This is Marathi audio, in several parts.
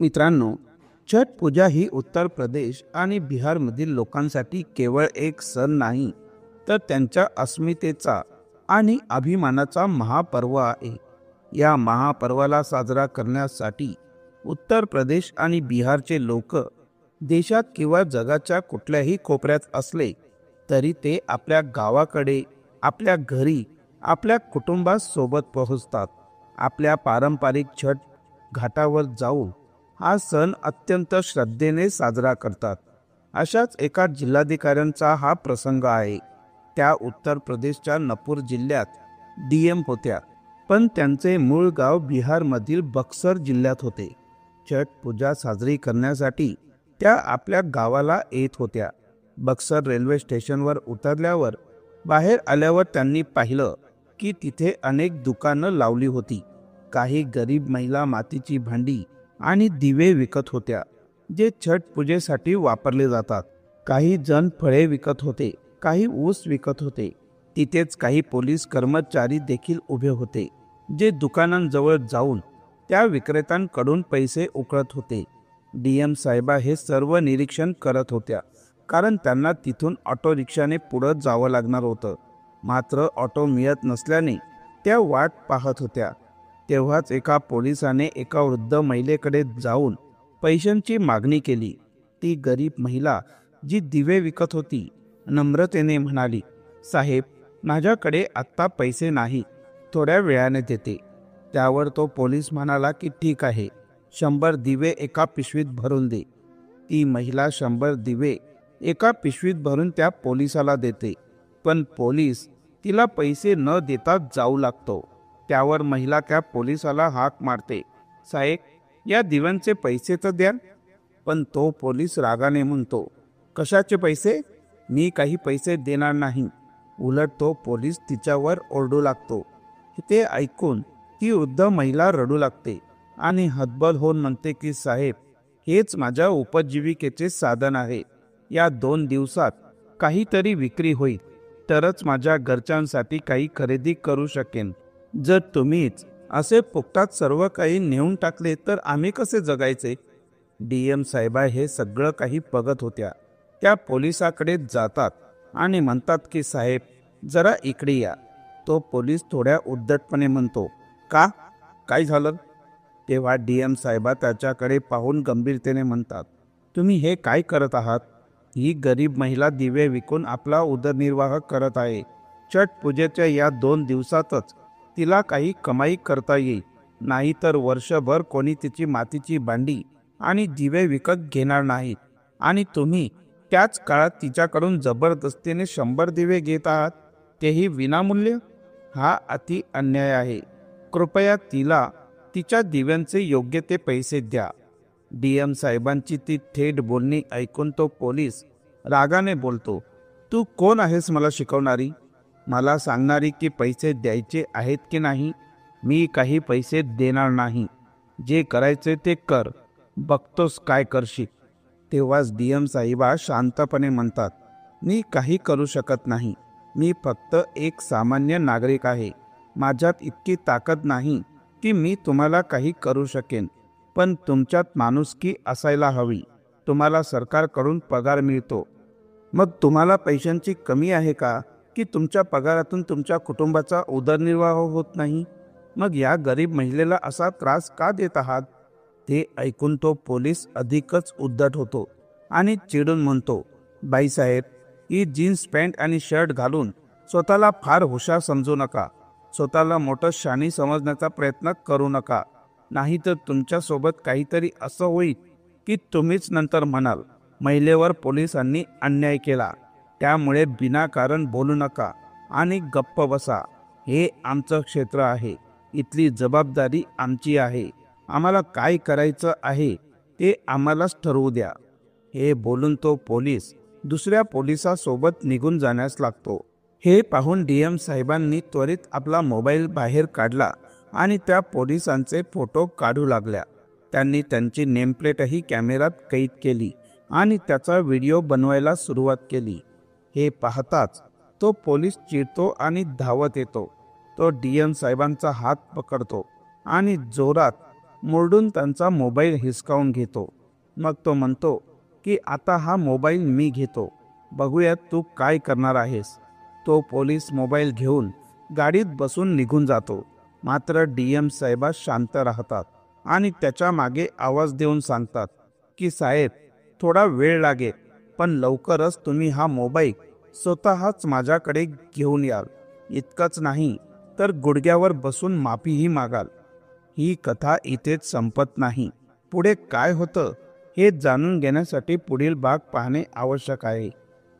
मित्रांनो, छठ पूजा ही उत्तर प्रदेश आणि बिहारमधील लोकांसाठी केवळ एक सण नाही, तर त्यांच्या अस्मितेचा आणि अभिमानाचा महापर्व आहे. या महापर्वाला साजरा करण्यासाठी उत्तर प्रदेश आणि बिहारचे लोक देशात किंवा जगाच्या कुठल्याही कोपऱ्यात असले तरी ते आपल्या गावाकडे, आपल्या घरी, आपल्या कुटुंबासोबत पोहोचतात. आपल्या पारंपरिक छठ घाटावर जाऊन हा सण अत्यंत श्रद्धेने साजरा करतात. अशाच एका जिल्हाधिकाऱ्यांचा हा प्रसंग आहे. त्या उत्तर प्रदेशच्या नपूर जिल्ह्यात डीएम होत्या, पण त्यांचे मूळ गाव बिहारमधील बक्सर जिल्ह्यात होते. छठ पूजा साजरी करण्यासाठी त्या आपल्या गावाला येत होत्या. बक्सर रेल्वे स्टेशनवर उतरल्यावर बाहेर आल्यावर त्यांनी पाहिलं की तिथे अनेक दुकानं लावली होती. काही गरीब महिला मातीची भांडी आणि दिवे विकत होत्या, जे छठ पूजेसाठी वापरले जातात. काही जण फळे विकत होते, काही ऊस विकत होते. तिथेच काही पोलीस कर्मचारी देखील उभे होते, जे दुकानांजवळ जाऊन त्या विक्रेत्यांकडून पैसे उकळत होते. डीएम साहेबा हे सर्व निरीक्षण करत होत्या, कारण त्यांना तिथून ऑटो रिक्षाने पुढे जावं लागणार होतं. मात्र ऑटो मिळत नसल्याने त्या वाट पाहत होत्या. तेव्हाच एका पोलिसाने एका वृद्ध महिलेकडे जाऊन पैशांची मागणी केली. ती गरीब महिला, जी दिवे विकत होती, नम्रतेने म्हणाली, "साहेब, माझ्याकडे आत्ता पैसे नाही, थोड्या वेळाने देते." त्यावर तो पोलीस म्हणाला की ठीक आहे, 100 दिवे एका पिशवीत भरून दे. ती महिला 100 दिवे एका पिशवीत भरून त्या पोलिसाला देते, पण पोलीस तिला पैसे न देता जाऊ लागतो. त्यावर महिला त्या पोलिसाला हाक मारते, "साहेब, या दिव्यांचे पैसे तर द्या." पण तो पोलीस रागाने म्हणतो, "कशाचे पैसे? मी काही पैसे देणार नाही." उलट तो पोलीस तिच्यावर ओरडू लागतो. ते ऐकून ती वृद्ध महिला रडू लागते आणि हतबल होऊन म्हणते की साहेब, हेच माझ्या उपजीविकेचे साधन आहे. या 2 दिवसात काहीतरी विक्री होईल तरच माझ्या घरच्यांसाठी काही खरेदी करू शकेन. जर तुम्हीच असे फुकटात सर्व काही नेऊन टाकले तर आम्ही कसे जगायचे? डीएम साहेबा हे सगळं काही बघत होत्या. त्या पोलिसाकडे जातात आणि म्हणतात की साहेब, जरा इकडे या. तो पोलीस थोड्या उद्धटपणे म्हणतो, "का? काय झालं?" तेव्हा डीएम साहेबा त्याच्याकडे पाहून गंभीरतेने म्हणतात, "तुम्ही हे काय करत आहात? ही गरीब महिला दिवे विकून आपला उदरनिर्वाह करत आहे. छठ पूजेच्या या 2 दिवसातच तिला काही कमाई करता येईल, नाहीतर वर्षभर कोणी तिची मातीची भांडी आणि दिवे विकत घेणार नाहीत. आणि तुम्ही त्याच काळात तिच्याकडून जबरदस्तीने 100 दिवे घेत आहात, तेही विनामूल्य. हा अति अन्याय आहे. कृपया तिला तिच्या दिव्यांचे योग्य ते पैसे द्या." डीएम साहेबांची ती थेट बोलणी ऐकून तो पोलीस रागाने बोलतो, "तू कोण आहेस मला शिकवणारी? मला सांगणारी की पैसे द्यायचे आहेत की नाही? मी काही पैसे देणार नाही. जे करायचे ते कर, बघतोस काय करशील." तेव्हाच डीएम साहेबा शांतपणे म्हणतात, "मी काही करू शकत नाही. मी फक्त एक सामान्य नागरिक आहे. माझ्यात इतकी ताकद नाही की मी तुम्हाला काही करू शकेन. पण तुमच्यात माणुसकी असायला हवी. तुम्हाला सरकारकडून पगार मिळतो. मग तुम्हाला पैशांची कमी आहे का, की तुमच्या पगारातून तुमच्या कुटुंबाचा उदरनिर्वाह होत नाही? मग या गरीब महिलेला असा त्रास का देत आहात?" ते ऐकून तो पोलीस अधिकच उद्धट होतो आणि चिडून म्हणतो, "बाईसाहेब, ही जीन्स पॅन्ट आणि शर्ट घालून स्वतःला फार हुशार समजू नका. स्वतःला मोठं शाणी समजण्याचा प्रयत्न करू नका. नाहीतर तुमच्यासोबत काहीतरी असं होईल की तुम्हीच नंतर म्हणाल, महिलेवर पोलिसांनी अन्याय केला. त्यामुळे विनाकारण बोलू नका आणि गप्प बसा. हे आमचं क्षेत्र आहे. इथली जबाबदारी आमची आहे. आम्हाला काय करायचं आहे ते आम्हालाच ठरवू द्या." हे बोलून तो पोलीस दुसऱ्या पोलिसासोबत निघून जाण्यास लागतो. हे पाहून डीएम साहेबांनी त्वरित आपला मोबाईल बाहेर काढला आणि त्या पोलिसांचे फोटो काढू लागल्या. त्यांनी त्यांची नेमप्लेटही कॅमेऱ्यात कैद केली आणि त्याचा व्हिडिओ बनवायला सुरुवात केली. हे पाहताच तो पोलीस चिडतो आणि धावत येतो. तो डीएम साहेबांचा हात पकडतो आणि जोरात मुरडून त्यांचा मोबाईल हिसकावून घेतो. मग तो म्हणतो की आता हा मोबाईल मी घेतो, बघूयात तू काय करणार आहेस. तो पोलीस मोबाईल घेऊन गाडीत बसून निघून जातो. मात्र DM साहेबा शांत राहतात आणि त्याच्या मागे आवाज देऊन सांगतात की साहेब, थोडा वेळ लागेल, पण लवकरच तुम्ही हा मोबाईल स्वतःच माझ्याकडे घेऊन याल. इतकंच नाही तर गुडघ्यावर बसून माफीही मागाल. ही कथा इथेच संपत नाही. पुढे काय होतं हे जाणून घेण्यासाठी पुढील भाग पाहणे आवश्यक आहे.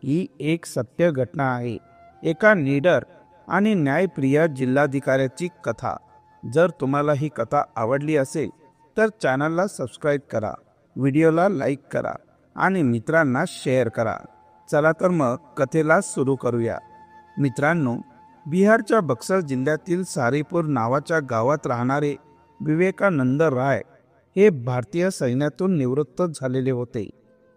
ही एक सत्य घटना आहे, एका निडर आणि न्यायप्रिय जिल्हाधिकाऱ्याची कथा. जर तुम्हाला ही कथा आवडली असेल तर चॅनलला सबस्क्राईब करा, व्हिडिओला लाईक करा आणि मित्रांना शेअर करा. चला तर मग कथेला सुरू करूया. मित्रांनो, बिहारच्या बक्सर जिल्ह्यातील सारीपूर नावाच्या गावात राहणारे विवेकानंद राय हे भारतीय सैन्यातून निवृत्त झालेले होते.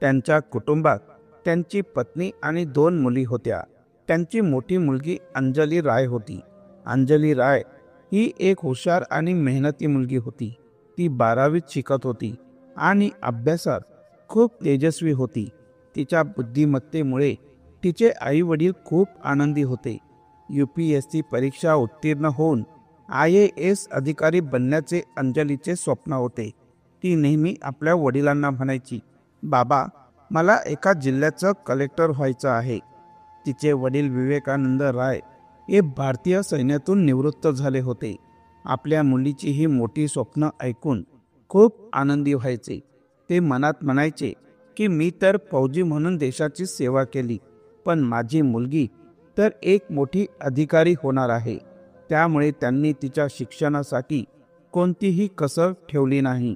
त्यांच्या कुटुंबात त्यांची पत्नी आणि 2 मुली होत्या. त्यांची मोठी मुलगी अंजली राय होती. अंजली राय ही एक हुशार आणि मेहनती मुलगी होती. ती 12वीत शिकत होती आणि अभ्यासात खूप तेजस्वी होती. तिच्या बुद्धिमत्तेमुळे तिचे आई वडील खूप आनंदी होते. UPSC परीक्षा उत्तीर्ण होऊन IAS अधिकारी बनण्याचे अंजलीचे स्वप्न होते. ती नेहमी आपल्या वडिलांना म्हणायची, बाबा, मला एका जिल्ह्याचं कलेक्टर व्हायचं आहे. तिचे वडील विवेकानंद राय हे भारतीय सैन्यातून निवृत्त झाले होते. आपल्या मुलीची ही मोठी स्वप्न ऐकून खूप आनंदी व्हायचे. ते मनात म्हणायचे की मी तर फौजी म्हणून देशाची सेवा केली, पण माझी मुलगी तर एक मोठी अधिकारी होणार आहे. त्यामुळे त्यांनी तिच्या शिक्षणासाठी कोणतीही कसर ठेवली नाही.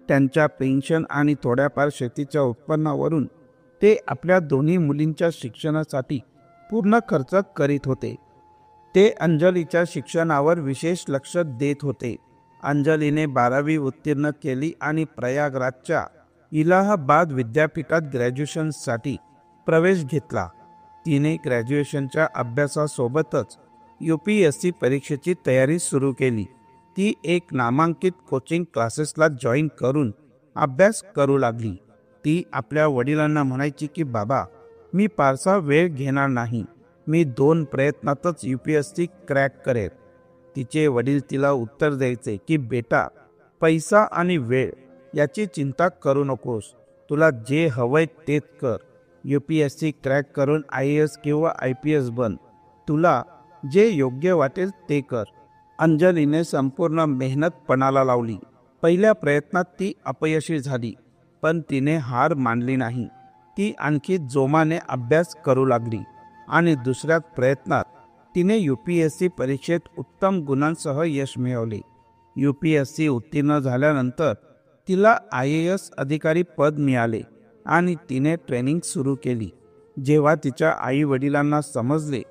त्यांच्या पेन्शन आणि थोड्याफार शेतीच्या उत्पन्नावरून ते आपल्या दोन्ही मुलींच्या शिक्षणासाठी पूर्ण खर्च करीत होते. ते अंजलीच्या शिक्षणावर विशेष लक्ष देत होते. अंजलीने 12वी उत्तीर्ण केली आणि प्रयागराजच्या इलाहाबाद विद्यापीठात ग्रॅज्युएशनसाठी प्रवेश घेतला. तिने ग्रॅज्युएशनच्या अभ्यासासोबतच UPSC परीक्षेची तयारी सुरू केली. ती एक नामांकित कोचिंग क्लासेसला जॉईन करून अभ्यास करू लागली. ती आपल्या वडिलांना म्हणायची की बाबा, मी फारसा वेळ घेणार नाही, मी 2 प्रयत्नातच UPSC क्रॅक करेल. तिचे वडील तिला उत्तर द्यायचे की बेटा, पैसा आणि वेळ याची चिंता करू नकोस, तुला जे हवंय तेच कर. UPSC क्रॅक करून IAS किंवा IPS बन, तुला जे योग्य वाटेल ते कर. अंजलीने संपूर्ण मेहनत पणाला लावली. पहिल्या प्रयत्नात ती अपयशी झाली, पण तिने हार मानली नाही. ती आणखी जोमाने अभ्यास करू लागली आणि दुसऱ्या प्रयत्नात तिने UPSC परीक्षेत उत्तम गुणांसह यश मिळवले. UPSC उत्तीर्ण झाल्यानंतर तिला IAS अधिकारी पद मिळाले आणि तिने ट्रेनिंग सुरू केली. जेव्हा तिच्या आई वडिलांना समजले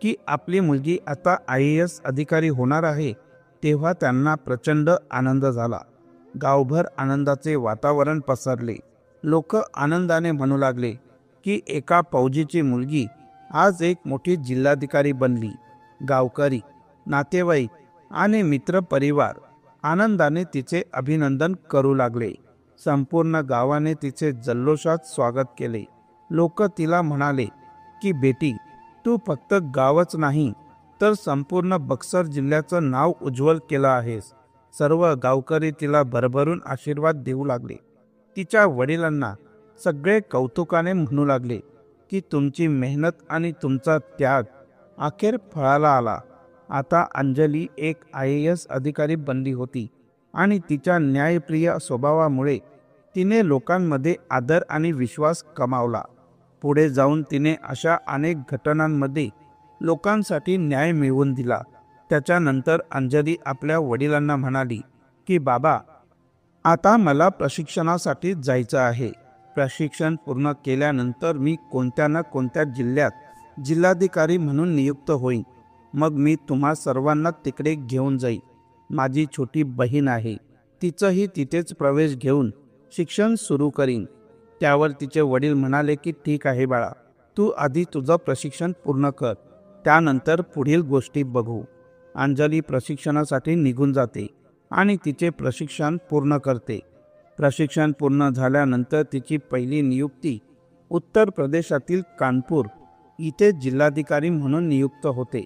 की आपली मुलगी आता IAS अधिकारी होणार आहे, तेव्हा त्यांना प्रचंड आनंद झाला. गावभर आनंदाचे वातावरण पसरले. लोक आनंदाने म्हणू लागले की एका फौजीची मुलगी आज एक मोठी जिल्हाधिकारी बनली. गावकरी, नातेवाईक आणि मित्रपरिवार आनंदाने तिचे अभिनंदन करू लागले. संपूर्ण गावाने तिचे जल्लोषात स्वागत केले. लोक तिला म्हणाले की बेटी, तू फक्त गावच नाही तर संपूर्ण बक्सर जिल्ह्याचं नाव उज्ज्वल केलं आहेस. सर्व गावकरी तिला भरभरून आशीर्वाद देऊ लागले. तिच्या वडिलांना सगळे कौतुकाने म्हणू लागले की तुमची मेहनत आणि तुमचा त्याग अखेर फळाला आला. आता अंजली एक IAS अधिकारी बनली होती आणि तिच्या न्यायप्रिय स्वभावामुळे तिने लोकांमध्ये आदर आणि विश्वास कमावला. पुढे जाऊन तिने अशा अनेक घटनांमध्ये लोकांसाठी न्याय मिळवून दिला. त्याच्यानंतर अंजली आपल्या वडिलांना म्हणाली की बाबा, आता मला प्रशिक्षणासाठी जायचं आहे. प्रशिक्षण पूर्ण केल्यानंतर मी कोणत्या ना कोणत्या जिल्ह्यात जिल्हाधिकारी म्हणून नियुक्त होईन. मग मी तुम्हा सर्वांना तिकडे घेऊन जाईन. माझी छोटी बहीण आहे, तिचंही तिथेच प्रवेश घेऊन शिक्षण सुरू करीन. त्यावर तिचे वडील म्हणाले की ठीक आहे बाळा, तू आधी तुझं प्रशिक्षण पूर्ण कर, त्यानंतर पुढील गोष्टी बघू. अंजली प्रशिक्षणासाठी निघून जाते आणि तिचे प्रशिक्षण पूर्ण करते. प्रशिक्षण पूर्ण झाल्यानंतर तिची पहिली नियुक्ती उत्तर प्रदेशातील कानपूर इथे जिल्हाधिकारी म्हणून नियुक्त होते.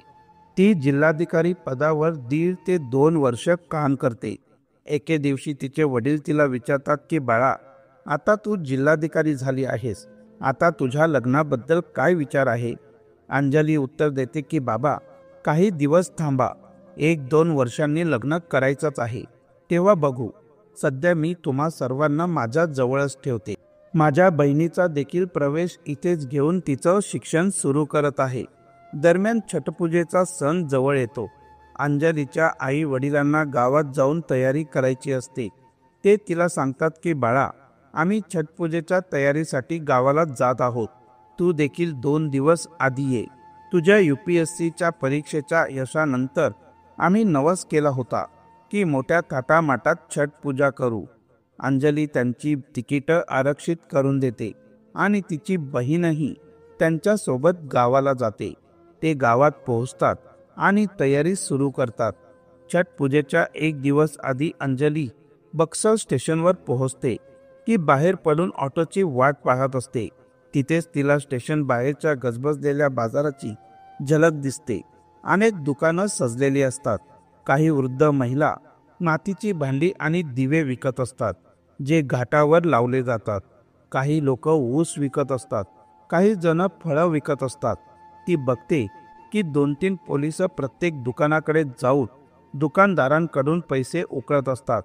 ती जिल्हाधिकारी पदावर 1.5 ते 2 वर्ष काम करते. एके दिवशी तिचे वडील तिला विचारतात की बाळा, आता तू जिल्हाधिकारी झाली आहेस, आता तुझ्या लग्नाबद्दल काय विचार आहे? अंजली उत्तर देते की बाबा, काही दिवस थांबा, 1-2 वर्षांनी लग्न करायचंच आहे, तेव्हा बघू. सध्या मी तुम्हा सर्वांना माझ्या जवळच ठेवते. माझ्या बहिणीचा देखील प्रवेश इथेच घेऊन तिचं शिक्षण सुरू करत आहे. दरम्यान छटपूजेचा सण जवळ येतो. अंजलीच्या आई वडिलांना गावात जाऊन तयारी करायची असते. ते तिला सांगतात की बाळा, आम्ही छटपूजेच्या तयारीसाठी गावाला जात आहोत, तू देखील 2 दिवस आधी ये. तुझ्या UPSCच्या परीक्षेच्या यशानंतर आम्ही नवस केला होता की मोठ्या थाटामाटात छटपूजा करू. अंजली त्यांची तिकीटं आरक्षित करून देते आणि तिची बहीणही त्यांच्यासोबत गावाला जाते. ते गावात पोहोचतात आणि तयारी सुरू करतात. छटपूजेच्या 1 दिवस आधी अंजली बक्सर स्टेशनवर पोहोचते. ती बाहेर पडून ऑटोची वाट पाहत असते. तिथेच तिला स्टेशन बाहेरच्या गजबजलेल्या बाजाराची झलक दिसते. अनेक दुकानं सजलेली असतात. काही वृद्ध महिला मातीची भांडी आणि दिवे विकत असतात, जे घाटावर लावले जातात. काही लोक ऊस विकत असतात, काही जण फळं विकत असतात. ती बघते की 2-3 पोलिस प्रत्येक दुकानाकडे जाऊन दुकानदारांकडून पैसे उकळत असतात.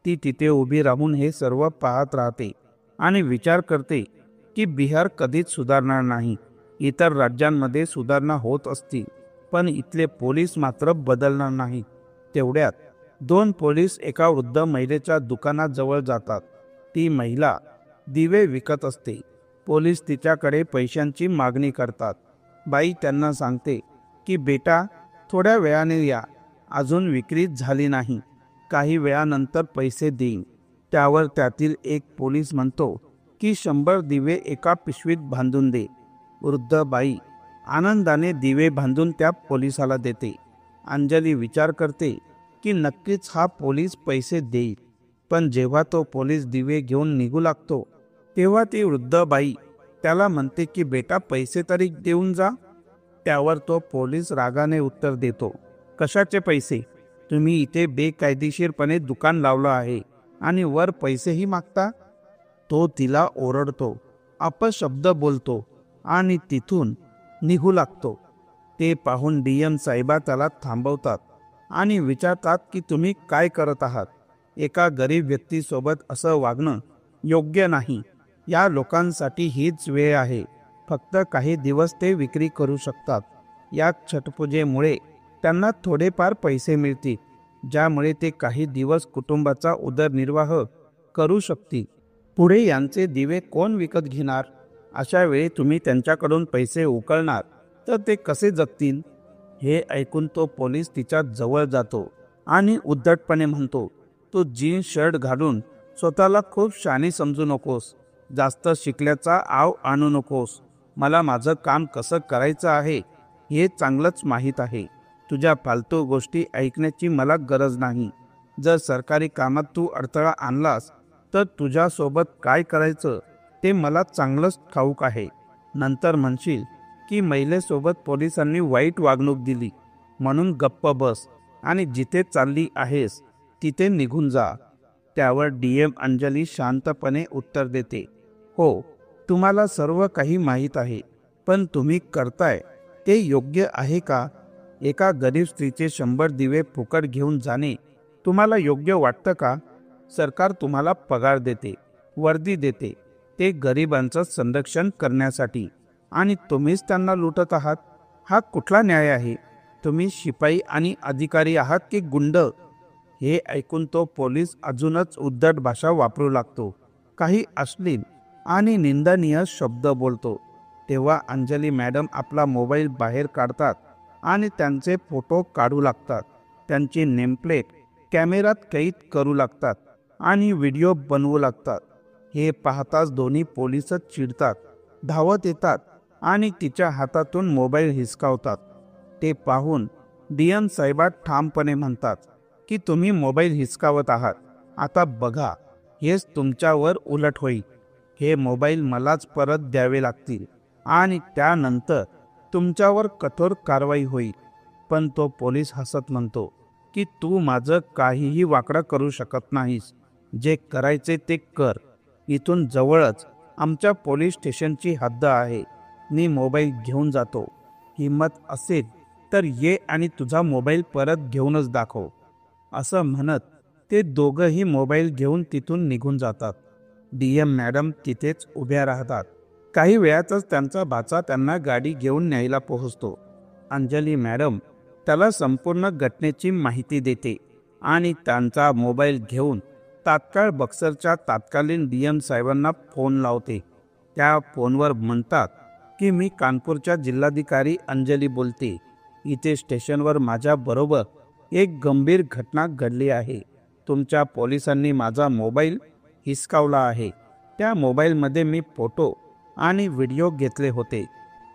ती तिथे उभी राहून हे सर्व पाहत राहते आणि विचार करते की बिहार कधीच सुधारणार नाही. इतर राज्यांमध्ये सुधारणा होत असतील, पण इथले पोलीस मात्र बदलणार नाहीत. तेवढ्यात 2 पोलीस एका वृद्ध महिलेच्या दुकानाजवळ जातात. ती महिला दिवे विकत असते. पोलीस तिच्याकडे पैशांची मागणी करतात. बाई त्यांना सांगते की बेटा, थोड्या वेळाने या, अजून विक्री झाली नाही, काही वेळानंतर पैसे देईन. त्यावर त्यातील एक पोलीस म्हणतो की 100 दिवे एका पिशवीत बांधून दे. वृद्ध बाई आनंदाने दिवे बांधून त्या पोलिसाला देते. अंजली विचार करते की नक्कीच हा पोलीस पैसे देईल. पण जेव्हा तो पोलीस दिवे घेऊन निघू लागतो, तेव्हा ती वृद्ध बाई त्याला म्हणते की बेटा, पैसे तरी देऊन जा. त्यावर तो पोलीस रागाने उत्तर देतो, कशाचे पैसे? तुम्ही इथे बेकायदेशीरपणे दुकान लावलं आहे आणि वर पैसेही मागता. तो तिला ओरडतो, अपशब्द बोलतो आणि तिथून निघू लागतो. ते पाहून DM साहेबा त्याला थांबवतात आणि विचारतात की तुम्ही काय करत आहात? एका गरीब व्यक्तीसोबत असं वागणं योग्य नाही. या लोकांसाठी हीच वेळ आहे. फक्त काही दिवस ते विक्री करू शकतात. या छटपूजेमुळे त्यांना थोडेफार पैसे मिळतील, ज्यामुळे ते काही दिवस कुटुंबाचा उदरनिर्वाह करू शकतील. पुढे यांचे दिवे कोण विकत घेणार? अशा वेळी तुम्ही त्यांच्याकडून पैसे उकळणार तर ते कसे जगतील? हे ऐकून तो पोलीस तिच्या जवळ जातो आणि उद्धटपणे म्हणतो, तू जीन्स शर्ट घालून स्वतःला खूप शहाणी समजू नकोस. जास्त शिकल्याचा आव आणू नकोस. मला माझं काम कसं करायचं आहे हे चांगलंच माहीत आहे. तुझ्या फालतू गोष्टी ऐकण्याची मला गरज नाही. जर सरकारी कामात तू अडथळा आणलास तर तुझ्यासोबत काय करायचं ते मला चांगलंच ठाऊक आहे. नंतर म्हणशील की महिलेसोबत पोलिसांनी वाईट वागणूक दिली, म्हणून गप्प बस आणि जिथे चालली आहेस तिथे निघून जा. त्यावर DM अंजली शांतपणे उत्तर देते, हो, तुम्हाला सर्व काही माहीत आहे, पण तुम्ही करताय ते योग्य आहे का? एका गरीब स्त्रीचे 100 दिवे फुकट घेऊन जाणे तुम्हाला योग्य वाटतं का? सरकार तुम्हाला पगार देते, वर्दी देते, ते गरिबांचं संरक्षण करण्यासाठी, आणि तुम्हीच त्यांना लुटत आहात. हा कुठला न्याय आहे? तुम्ही शिपाई आणि अधिकारी आहात की गुंड? हे ऐकून तो पोलीस अजूनच उद्धट भाषा वापरू लागतो. काही अश्लील आणि निंदनीय शब्द बोलतो. तेव्हा अंजली मॅडम आपला मोबाईल बाहेर काढतात आणि त्यांचे फोटो काढू लागतात. त्यांची नेमप्लेट कॅमेऱ्यात कैद करू लागतात आणि व्हिडिओ बनवू लागतात. हे पाहताच दोन्ही पोलीसच चिडतात, धावत येतात आणि तिच्या हातातून मोबाईल हिसकावतात. ते पाहून DM साहेबा ठामपणे म्हणतात, की तुम्ही मोबाईल हिसकावत आहात. आता बघा, हेच तुमच्यावर उलट होईल. हे मोबाईल मलाच परत द्यावे लागतील आणि त्यानंतर तुमच्यावर कठोर कारवाई होईल. पण तो पोलीस हसत म्हणतो की तू माझं काहीही वाकडं करू शकत नाहीस. जे करायचे ते कर. इथून जवळच आमच्या पोलीस स्टेशनची हद्द आहे. मी मोबाईल घेऊन जातो. हिम्मत असेल तर ये आणि तुझा मोबाईल परत घेऊनच दाखव. असं म्हणत ते दोघंही मोबाईल घेऊन तिथून निघून जातात. DM मॅडम तिथेच उभ्या राहतात. काही वेळातच त्यांचा भाचा त्यांना गाडी घेऊन न्यायला पोहोचतो. अंजली मॅडम त्याला संपूर्ण घटनेची माहिती देते आणि त्यांचा मोबाईल घेऊन तात्काळ बक्सरच्या तत्कालीन DM साहेबांना फोन लावते. त्या फोनवर म्हणतात की मी कानपूरच्या जिल्हाधिकारी अंजली बोलते. इथे स्टेशनवर माझ्याबरोबर एक गंभीर घटना घडली आहे. तुमच्या पोलिसांनी माझा मोबाईल हिसकावला आहे. त्या मोबाईलमध्ये मी फोटो आणि व्हिडिओ घेतले होते.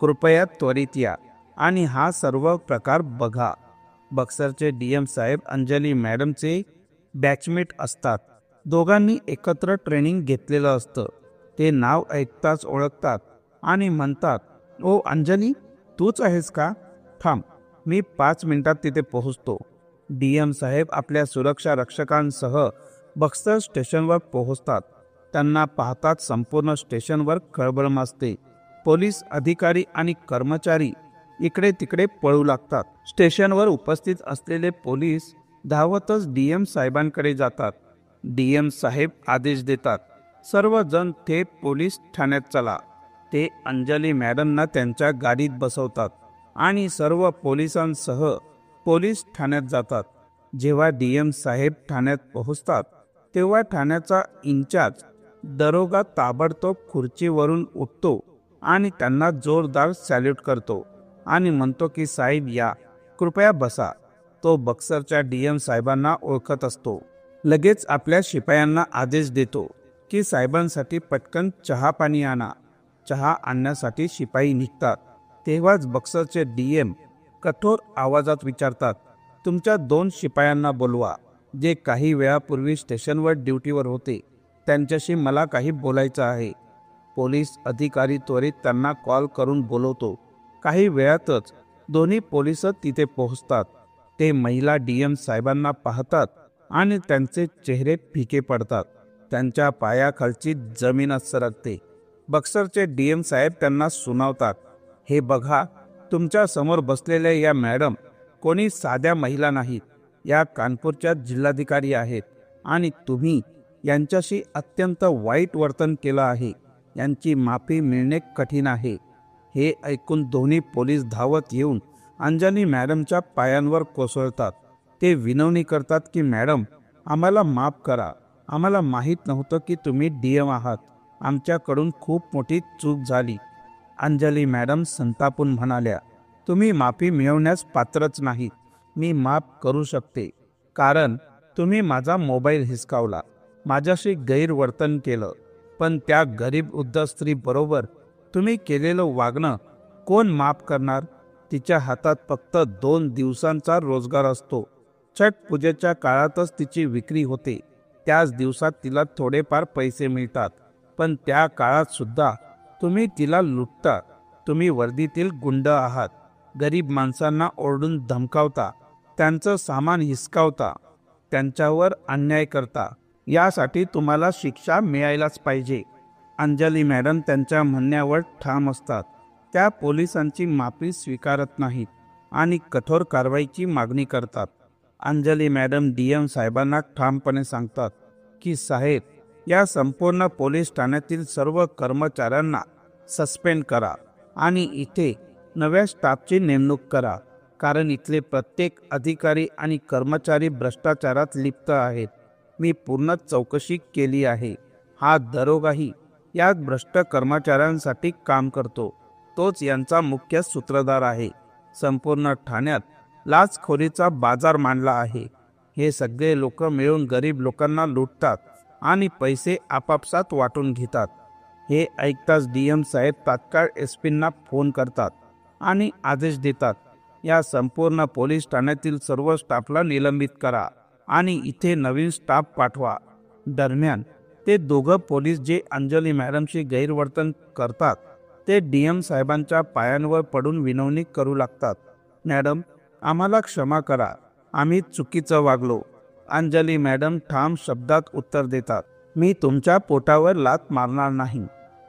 कृपया त्वरित या आणि हा सर्व प्रकार बघा. बक्सरचे DM साहेब अंजली मॅडमचे बॅचमेट असतात. दोघांनी एकत्र ट्रेनिंग घेतलेलं असतं. ते नाव ऐकताच ओळखतात आणि म्हणतात, ओ अंजली, तूच आहेस का? थांब, मी 5 मिनिटात तिथे पोहोचतो. DM साहेब आपल्या सुरक्षा रक्षकांसह बक्सर स्टेशनवर पोहोचतात. त्यांना पाहतात संपूर्ण स्टेशनवर खळबळ माजते. पोलीस अधिकारी आणि कर्मचारी इकडे तिकडे पळू लागतात. स्टेशनवर उपस्थित असलेले पोलीस धावतच DM साहेबांकडे जातात. DM साहेब आदेश देतात, सर्वजण थेट पोलीस ठाण्यात चला. ते अंजली मॅडमना त्यांच्या गाडीत बसवतात आणि सर्व पोलिसांसह पोलीस ठाण्यात जातात. जेव्हा DM साहेब ठाण्यात पोहोचतात तेव्हा ठाण्याचा इन्चार्ज दरोगा ताबडतोब खुर्चीवरून उठतो आणि त्यांना जोरदार सॅल्यूट करतो आणि म्हणतो की साहेब या, कृपया बसा. तो बक्सरच्या DM साहेबांना ओळखत असतो. लगेच आपल्या शिपायांना आदेश देतो की साहेबांसाठी पटकन चहा पाणी आणा. चहा आणण्यासाठी शिपाई निघतात. तेव्हाच बक्सरचे DM कठोर आवाजात विचारतात, तुमच्या 2 शिपायांना बोलवा, जे काही वेळापूर्वी स्टेशनवर ड्युटीवर होते. त्यांच्याशी मला काही बोलायचं आहे. पोलीस अधिकारी त्वरित त्यांना कॉल करून बोलवतो. काही वेळातच दोन्ही पोलीस तिथे पोहोचतात. ते महिला DM साहेबांना पाहतात आणि त्यांचे चेहरे फिके पडतात. त्यांच्या पायाखालची जमीनच सरकते. बक्सरचे DM साहेब त्यांना सुनावतात, हे बघा, तुमच्या समोर बसलेल्या या मॅडम कोणी साध्या महिला नाहीत. या कानपूरच्या जिल्हाधिकारी आहेत आणि तुम्ही यांच्याशी अत्यंत वाईट वर्तन केलं आहे. यांची माफी मिळणे कठीण आहे. हे ऐकून दोन्ही पोलीस धावत येऊन अंजली मॅडमच्या पायांवर कोसळतात. ते विनवणी करतात की मॅडम, आम्हाला माफ करा. आम्हाला माहीत नव्हतं की तुम्ही DM आहात. आमच्याकडून खूप मोठी चूक झाली. अंजली मॅडम संतापून म्हणाल्या, तुम्ही माफी मिळवण्यास पात्रच नाहीत. मी माफ करू शकते कारण तुम्ही माझा मोबाईल हिसकावला, माझ्याशी गैरवर्तन केलं. पण त्या गरीब वृद्ध स्त्रीबरोबर तुम्ही केलेलं वागणं कोण माफ करणार? तिच्या हातात फक्त 2 दिवसांचा रोजगार असतो. छठ पूजेच्या काळातच तिची विक्री होते. त्याच दिवसात तिला थोडेफार पैसे मिळतात. पण त्या काळात सुद्धा तुम्ही तिला लुटता. तुम्ही वर्दीतील गुंड आहात. गरीब माणसांना ओरडून धमकावता, त्यांचं सामान हिसकावता, त्यांच्यावर अन्याय करता. यासाठी तुम्हाला शिक्षा मिळायलाच पाहिजे. अंजली मॅडम त्यांच्या म्हणण्यावर ठाम असतात. त्या पोलिसांची माफी स्वीकारत नाहीत आणि कठोर कारवाईची मागणी करतात. अंजली मॅडम DM साहेबांना ठामपणे सांगतात की साहेब, या संपूर्ण पोलीस ठाण्यातील सर्व कर्मचाऱ्यांना सस्पेंड करा आणि इथे नव्या स्टाफची नेमणूक करा. कारण इथले प्रत्येक अधिकारी आणि कर्मचारी भ्रष्टाचारात लिप्त आहेत. मी पूर्ण चौकशी केली आहे. हा दरोगाही या भ्रष्ट कर्मचाऱ्यांसाठी काम करतो. तोच यांचा मुख्य सूत्रधार आहे. संपूर्ण ठाण्यात लाचखोरीचा बाजार मांडला आहे. हे सगळे लोक मिळून गरीब लोकांना लुटतात आणि पैसे आपापसात वाटून घेतात. हे ऐकताच DM साहेब तात्काळ SP ना फोन करतात आणि आदेश देतात, या संपूर्ण पोलीस ठाण्यातील सर्व स्टाफला निलंबित करा. आणि इथे नवीन स्टाफ पाठवा. दरम्यान ते दोघं पोलीस जे अंजली मॅडमशी गैरवर्तन करतात ते DM साहेबांच्या पायांवर पडून विनवणी करू लागतात. मॅडम, आम्हाला क्षमा करा, आम्ही चुकीचं वागलो. अंजली मॅडम ठाम शब्दात उत्तर देतात, मी तुमच्या पोटावर लाथ मारणार नाही,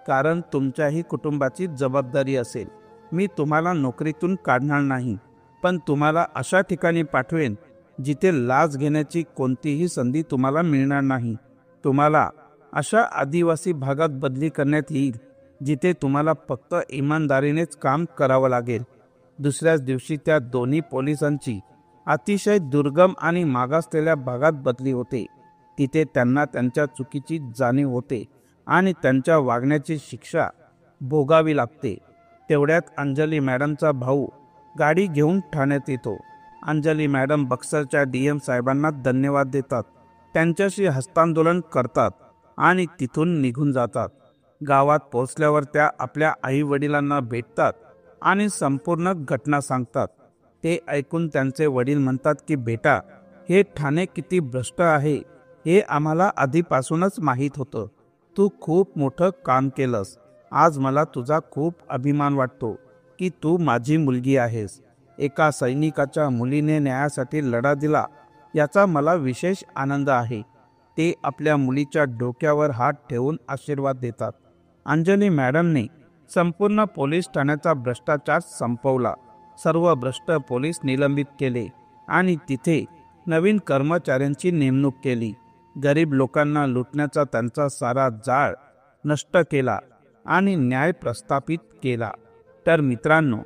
कारण तुमच्याही कुटुंबाची जबाबदारी असेल. मी तुम्हाला नोकरीतून काढणार नाही, पण तुम्हाला अशा ठिकाणी पाठवेन जिथे लाच घेण्याची कोणतीही संधी तुम्हाला मिळणार नाही. तुम्हाला अशा आदिवासी भागात बदली करण्यात येईल जिथे तुम्हाला फक्त इमानदारीनेच काम करावं लागेल. दुसऱ्याच दिवशी त्या दोन्ही पोलिसांची अतिशय दुर्गम आणि मागासलेल्या भागात बदली होते. तिथे त्यांना त्यांच्या चुकीची जाणीव होते आणि त्यांच्या वागण्याची शिक्षा भोगावी लागते. तेवढ्यात अंजली मॅडमचा भाऊ गाडी घेऊन ठाण्यात येतो. अंजली मॅडम बक्सरच्या DM साहेबांना धन्यवाद देतात, त्यांच्याशी हस्तांदोलन करतात आणि तिथून निघून जातात. गावात पोहोचल्यावर त्या आपल्या आई वडिलांना भेटतात आणि संपूर्ण घटना सांगतात. ते ऐकून त्यांचे वडील म्हणतात की बेटा, हे ठाणे किती भ्रष्ट आहे हे आम्हाला आधीपासूनच माहीत होतं. तू खूप मोठं काम केलंस. आज मला तुझा खूप अभिमान वाटतो की तू माझी मुलगी आहेस. एका सैनिकाच्या मुलीने न्यायासाठी लढा दिला याचा मला विशेष आनंद आहे. ते आपल्या मुलीच्या डोक्यावर हात ठेवून आशीर्वाद देतात. अंजली मॅडमने संपूर्ण पोलीस ठाण्याचा भ्रष्टाचार संपवला. सर्व भ्रष्ट पोलीस निलंबित केले आणि तिथे नवीन कर्मचाऱ्यांची नेमणूक केली. गरीब लोकांना लुटण्याचा त्यांचा सारा जाळ नष्ट केला आणि न्याय प्रस्थापित केला. तर मित्रांनो,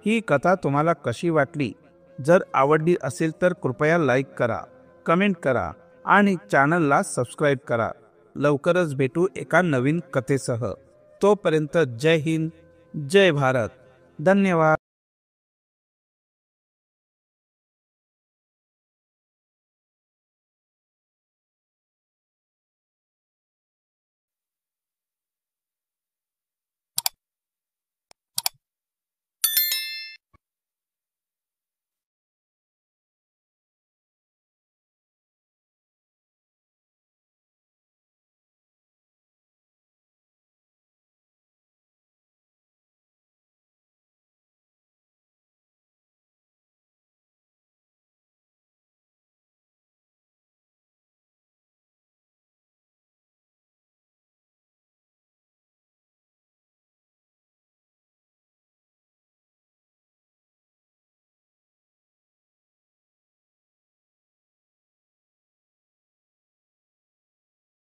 ही कथा तुम्हाला कशी वाटली? जर आवडली असेल तर कृपया लाईक करा, कमेंट करा आणि चॅनलला सबस्क्राईब करा. लवकरच भेटू एका नवीन कथेसह. तोपर्यंत जय हिंद, जय भारत. धन्यवाद.